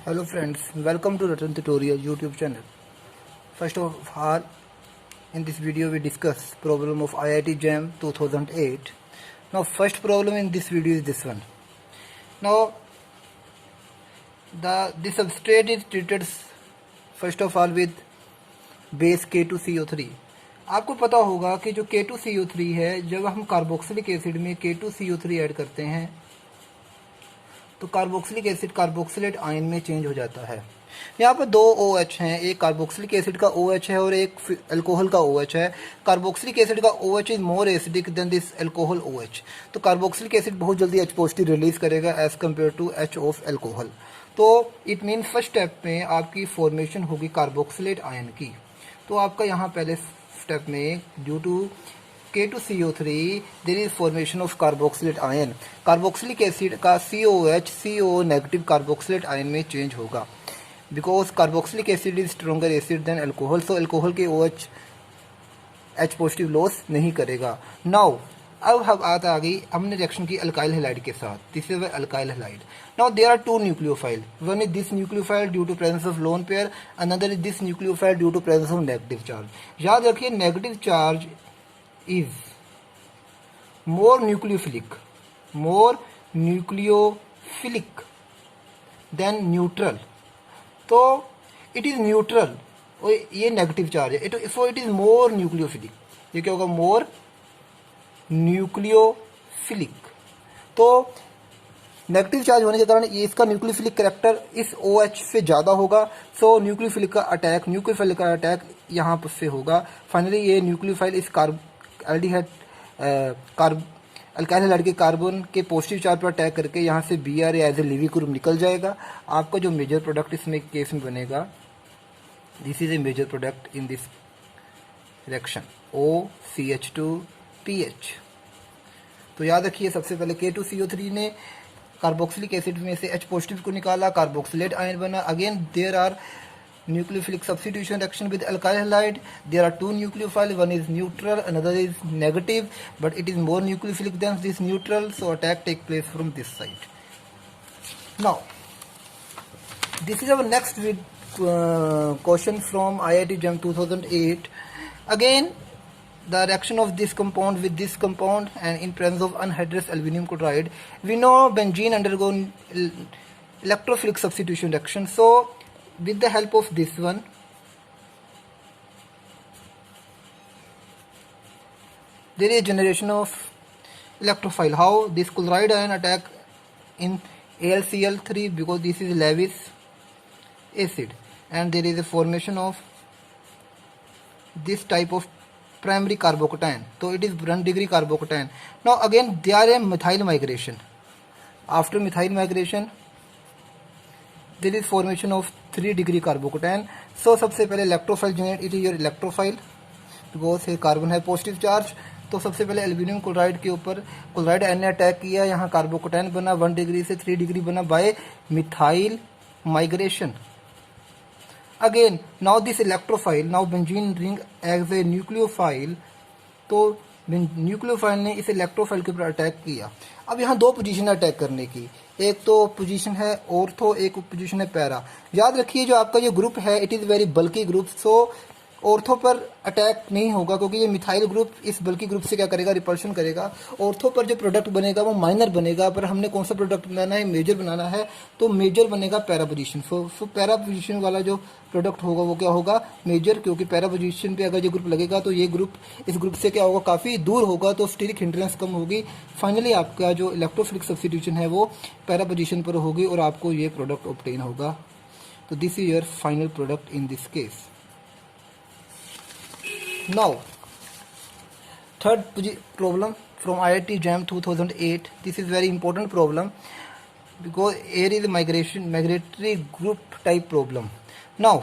Hello friends, welcome to Ratan Tutorial YouTube channel. First of all, in this video we discuss problem of IIT JAM 2008. Now first problem in this video is this one. Now this substrate is treated first of all with base K2CO3. आपको पता होगा कि जो K2CO3 है, जब हम carboxylic acid में K2CO3 add करते हैं तो कार्बोक्सिलिक एसिड कार्बोक्सिलेट आयन में चेंज हो जाता है। यहाँ पर दो OH हैं, एक कार्बोक्सिलिक एसिड का OH है और एक अल्कोहल का OH है। कार्बोक्सिलिक एसिड का OH is more acidic than this alcohol OH। तो कार्बोक्सिलिक एसिड बहुत जल्दी H पॉजिटिव रिलीज करेगा as compare to H of alcohol. तो इट मीन फर्स्ट स्टेप में आपकी फॉर्मेशन होगी कार्बोक्सिलेट आयन की। तो आपका यहाँ पहले स्टेप में due to K2CO3 there is formation of carboxylate ion. Carboxylic acid का COH CO negative carboxylate ion में चेंज होगा because carboxylic acid is stronger acid than alcohol. So alcohol के OH H पॉजिटिव लॉस नहीं करेगा। Now अब हम आ गई, हमने रिएक्शन की अल्काइल हैलाइड के साथ। This is alkyl halide. Now there are two nucleophile, one is this nucleophile due to presence of lone pair, another is this nucleophile due to presence of negative charge. याद रखिए negative charge is more nucleophilic than neutral. तो it is neutral और ये negative charge है, so it is more nucleophilic. ये क्या होगा? मोर nucleophilic. तो नेगेटिव चार्ज होने के कारण ये इसका न्यूक्लियोफिलिक कैरेक्टर इस OH से ज़्यादा होगा। सो न्यूक्लियोफिलिक का अटैक यहाँ से होगा। फाइनली ये न्यूक्लियोफाइल इस एल्डिहाइड अल्काइल हैलाइड के कार्बन के पॉजिटिव चार्ज पर अटैक करके यहाँ से Br as a leaving group निकल जाएगा। आपका जो मेजर प्रोडक्ट इसमें केस में बनेगा, this is a major product in this reaction OCH2PH। तो याद रखिए सबसे पहले K2CO3 ने कार्बोक्सिलिक एसिड में से H पॉजिटिव को निकाला, कार्बोक्सिलेट आयन बना। Again there are nucleophilic substitution reaction with alkyl halide. There are two nucleophiles, one is neutral, another is negative, but it is more nucleophilic than this neutral, so attack take place from this side. Now this is our next question from IIT JAM 2008. Again the reaction of this compound with this compound and in presence of anhydrous aluminum chloride. We know benzene undergo electrophilic substitution reaction, so with the help of this one, there is generation of electrophile. How? This chloride ion attack in AlCl3 because this is Lewis acid, and there is a formation of this type of primary carbocation. So it is 1 degree carbocation. Now again there is methyl migration. After methyl migration there is formation of 3 degree carbocation. So सबसे पहले electrophile generate, it is your electrophile because ये carbon है positive charge. तो सबसे पहले aluminium chloride के ऊपर chloride ion ने अटैक किया, यहाँ कार्बोकेटाइन बना 1 डिग्री से 3 डिग्री बना by methyl migration. Again now this electrophile, now benzene ring as a nucleophile. तो न्यूक्लियोफाइल ने इस इलेक्ट्रोफाइल के ऊपर अटैक किया। अब यहाँ दो पोजीशन है अटैक करने की, एक तो पोजीशन है ऑर्थो, एक पोजीशन है पैरा। याद रखिए जो आपका ये ग्रुप है it is very bulky group, so ortho पर अटैक नहीं होगा क्योंकि ये मिथाइल ग्रुप इस बल्की ग्रुप से क्या करेगा? रिपल्शन करेगा। ऑर्थो पर जो प्रोडक्ट बनेगा वो माइनर बनेगा, पर हमने कौन सा प्रोडक्ट बनाना है? मेजर बनाना है, तो मेजर बनेगा पैरा पोजीशन। सो पैरा पोजीशन वाला जो प्रोडक्ट होगा वो क्या होगा? मेजर, क्योंकि पैरा पोजीशन पे अगर ये ग्रुप लगेगा तो ये ग्रुप इस ग्रुप से क्या होगा? काफ़ी दूर होगा, तो स्टीरिक हिंड्रेंस कम होगी। फाइनली आपका जो इलेक्ट्रोफिलिक सब्स्टिट्यूशन है वो पैरा पोजीशन पर होगी और आपको ये प्रोडक्ट ऑब्टेन होगा। तो this is your final product in this case. Now third problem from IIT JAM 2008. This is very important problem because here is migratory group type problem. Now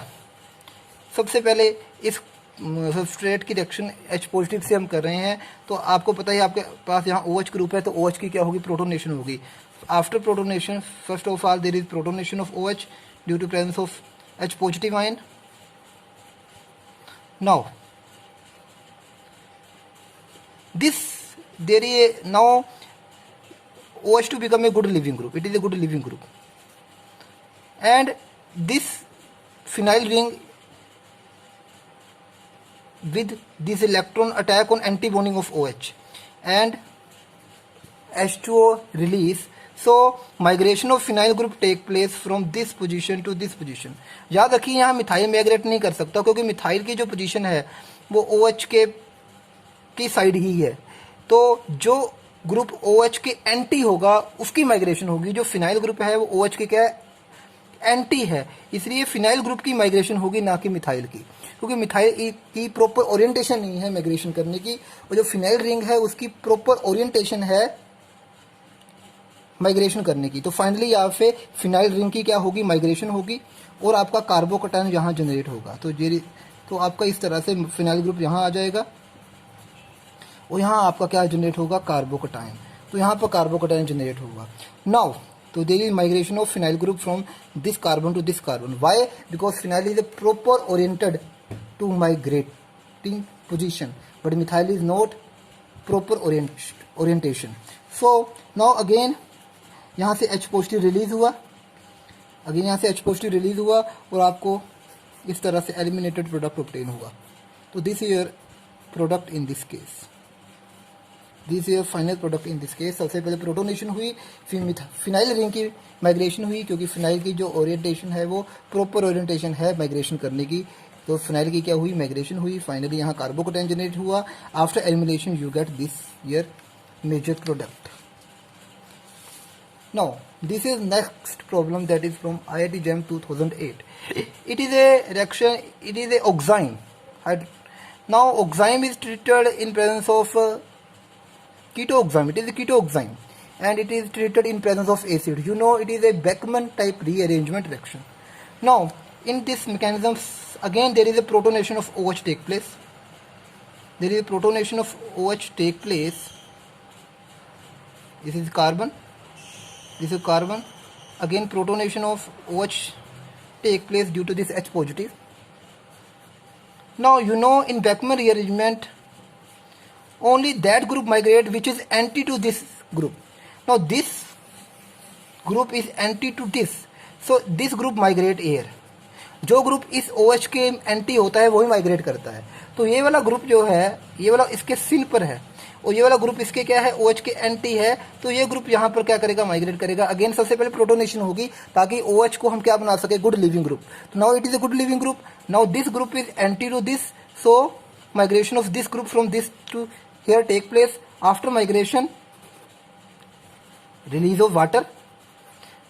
सबसे पहले इस सबस्ट्रेट की रिएक्शन H पॉजिटिव से हम कर रहे हैं, तो आपको पता है आपके पास यहाँ OH ग्रुप है, तो OH की क्या होगी? प्रोटोनेशन होगी। After protonation first of all there is protonation of OH due to presence of H positive ion. Now this there is now OH2 become a good living group. It is a good living group. And this phenyl ring with this electron attack on anti-bonding of OH and H2O release. So migration of phenyl group take place from this position to this position. याद रखिए यहाँ methyl migrate नहीं कर सकता क्योंकि methyl की जो position है वो OH की साइड ही है, तो जो ग्रुप OH के एंटी होगा उसकी माइग्रेशन होगी। जो फिनाइल ग्रुप है वो OH के क्या है, एंटी है, इसलिए फिनाइल ग्रुप की माइग्रेशन होगी ना कि मिथाइल की, क्योंकि मिथाइल की प्रॉपर ओरिएंटेशन नहीं है माइग्रेशन करने की, और जो फिनाइल रिंग है उसकी प्रॉपर ओरिएंटेशन है माइग्रेशन करने की। तो फाइनली यहाँ पे फिनाइल रिंग की क्या होगी, माइग्रेशन होगी, और आपका कार्बोकटायन यहाँ जनरेट होगा। तो आपका इस तरह से फिनाइल ग्रुप यहाँ आ जाएगा और यहाँ आपका क्या जनरेट होगा, कार्बोकटायन। तो यहाँ पर कार्बोकटायन जनरेट होगा। नाउ तो there is migration of phenyl group from this carbon to this carbon. Why? Because phenyl is a proper oriented to migrating position, but methyl is not proper orientation. So now again यहाँ से H positive release हुआ, अगेन यहाँ से H positive release हुआ और आपको इस तरह से एलिमिनेटेड प्रोडक्ट ऑब्टेन हुआ। तो this is your product in this case, this is your final product in this case. सबसे पहले प्रोटोनेशन हुई, फिर फिनाइल रिंग की माइग्रेशन हुई, क्योंकि फिनाइल की जो ओरिएंटेशन है वो प्रॉपर ओरिएंटेशन है माइग्रेशन करने की। तो फिनाइल की क्या हुई, माइग्रेशन हुई। फाइनली यहाँ कार्बोकटायन जनरेट हुआ। After elimination you get this your major product. Now, this is next problem that is from IIT JAM 2008. It is a reaction, it is a oxime. Now, oxime is treated in presence of ketoxime. It is a ketoxime and it is treated in presence of acid. You know, it is a Beckmann type rearrangement reaction. Now, in this mechanism, again there is a protonation of OH take place. There is a protonation of OH take place. This is carbon. This is carbon. Again protonation of OH take place due to this H positive. Now you know in Beckmann rearrangement only that group migrate which is anti to this group. Now this group is anti to this, so this group migrate here. जो group इस OH के anti होता है वही migrate करता है। तो ये वाला ग्रुप जो है ये वाला इसके सिल पर है और ये वाला ग्रुप इसके क्या है, OH के एंटी है, तो ये ग्रुप यहाँ पर क्या करेगा, माइग्रेट करेगा। अगेन सबसे पहले प्रोटोनेशन होगी ताकि OH को हम क्या बना सके, गुड लिविंग ग्रुप। तो now it is a good leaving group. Now this group is anti to this, so migration of this group from this to here take place. After migration release of water.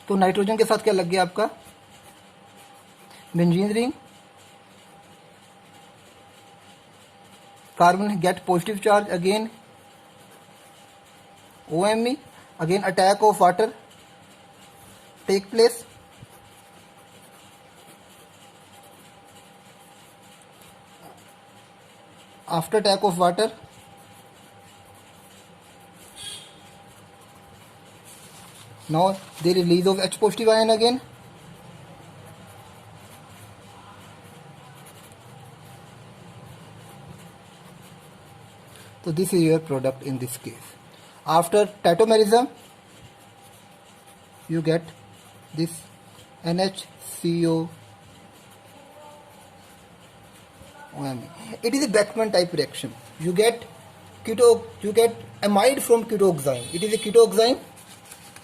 तो nitrogen के साथ क्या लग गया आपका, benzene ring. Carbon get positive charge, again OMe, again attack of water take place. After attack of water, now the release of H positive ion again. So this is your product in this case. After tautomerism you get this NHCO OMe. It is a Beckmann type reaction. You get amide from ketoxime. It is a ketoxime.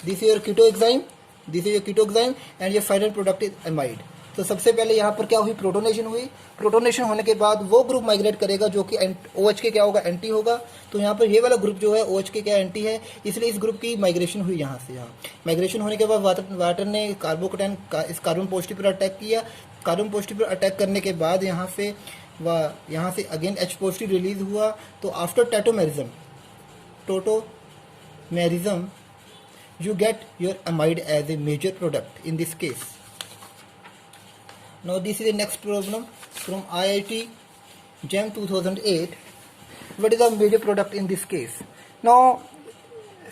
This is your ketoxime. This is your ketoxime and your final product is amide. तो सबसे पहले यहाँ पर क्या हुई, protonation हुई। Protonation होने के बाद वो ग्रुप माइग्रेट करेगा जो कि OH के क्या होगा, एंटी होगा। तो यहाँ पर ये वाला ग्रुप जो है OH के क्या एंटी है, इसलिए इस ग्रुप की माइग्रेशन हुई यहाँ से यहाँ। माइग्रेशन होने के बाद वाटर ने कार्बोकटायन इस कार्बन पॉजिटिव पर अटैक किया। कार्बन पॉजिटिव पर अटैक करने के बाद यहाँ से अगेन H पॉजिटिव रिलीज हुआ। तो after tautomerism you get your amide as a major product in this case. Now this is the next problem from IIT JAM 2008. What is the major product in this case? Now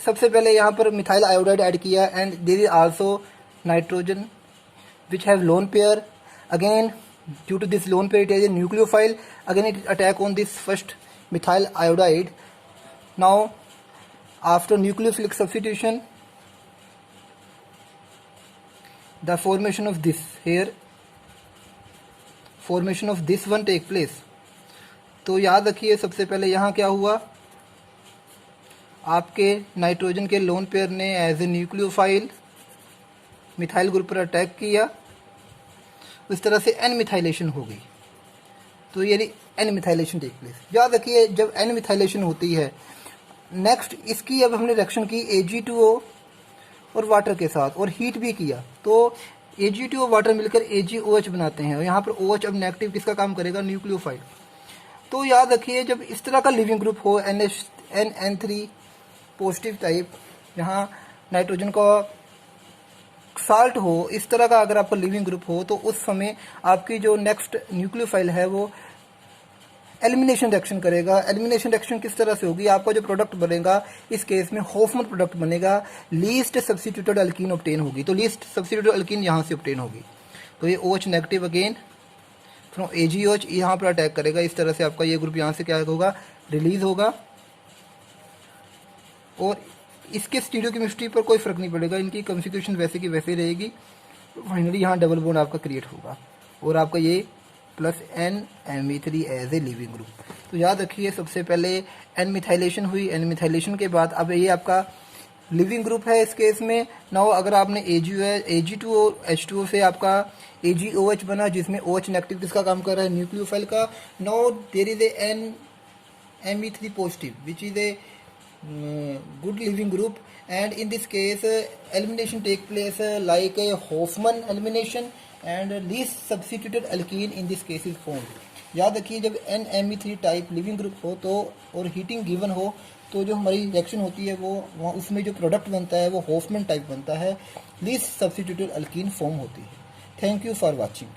सबसे पहले यहाँ पर methyl iodide add किया and there is also nitrogen which have lone pair. Again due to this lone pair it is a nucleophile. Again it attack on this first methyl iodide. Now after nucleophilic substitution the formation of this here, formation of this one take place. तो याद रखिए सबसे पहले यहाँ क्या हुआ, आपके nitrogen के लोन पेयर ने as a nucleophile methyl group पर अटैक किया, इस तरह से एन मिथाइलेशन हो गई। तो यानी एन मिथाइलेशन टेक प्लेस। याद रखिए जब एन मिथाइलेशन होती है, नेक्स्ट इसकी अब हमने रिएक्शन की Ag2O और वाटर के साथ और हीट भी किया, तो Ag2O वाटर मिलकर AgOH बनाते हैं और यहाँ पर OH अब नेगेटिव किसका काम करेगा, न्यूक्लियोफाइल। तो याद रखिए जब इस तरह का लिविंग ग्रुप हो NN3 पॉजिटिव टाइप, यहाँ नाइट्रोजन का साल्ट हो, इस तरह का अगर आपका लिविंग ग्रुप हो, तो उस समय आपकी जो नेक्स्ट न्यूक्लियोफाइल है वो एलिमिनेशन रिएक्शन करेगा। एलिमिनेशन रिएक्शन किस तरह से होगी, आपका जो प्रोडक्ट बनेगा इस केस में हॉफमैन प्रोडक्ट बनेगा, लीस्ट सब्स्टिट्यूटेड अल्कीन ऑब्टेन होगी। तो लीस्ट सब्स्टिट्यूटेड अल्कीन यहाँ से ऑब्टेन होगी, तो ये OH negative again from AgOH यहाँ पर अटैक करेगा। इस तरह से आपका ये ग्रुप यहाँ से क्या होगा, रिलीज होगा और इसके स्टीरियोकेमिस्ट्री पर कोई फर्क नहीं पड़ेगा, इनकी कॉन्फ़िगरेशन वैसे की वैसे रहेगी। तो फाइनली यहाँ डबल बॉन्ड आपका क्रिएट होगा और आपका ये plus NMe3 as a leaving group. तो याद रखिए सबसे पहले एन मिथाइलेशन हुई, एन मिथाइलेशन के बाद अब ये आपका लिविंग ग्रुप है इस केस में। नाउ अगर आपने Ag2O H2O से आपका AgOH बना, जिसमें OH नेगेटिव किसका काम कर रहा है, न्यूक्लियोफाइल का। Now there is a NMe3 positive which is a good living group, and in this case elimination take place like a Hoffman elimination and least substituted alkene in this case is formed। याद रखिए जब NMe3 type leaving group हो तो और heating given हो तो जो हमारी रिएक्शन होती है वो वहाँ उसमें जो प्रोडक्ट बनता है वो हॉफमैन टाइप बनता है, लीस्ट सब्स्टिट्यूटेड अल्कीन फॉर्म होती है। Thank you for watching.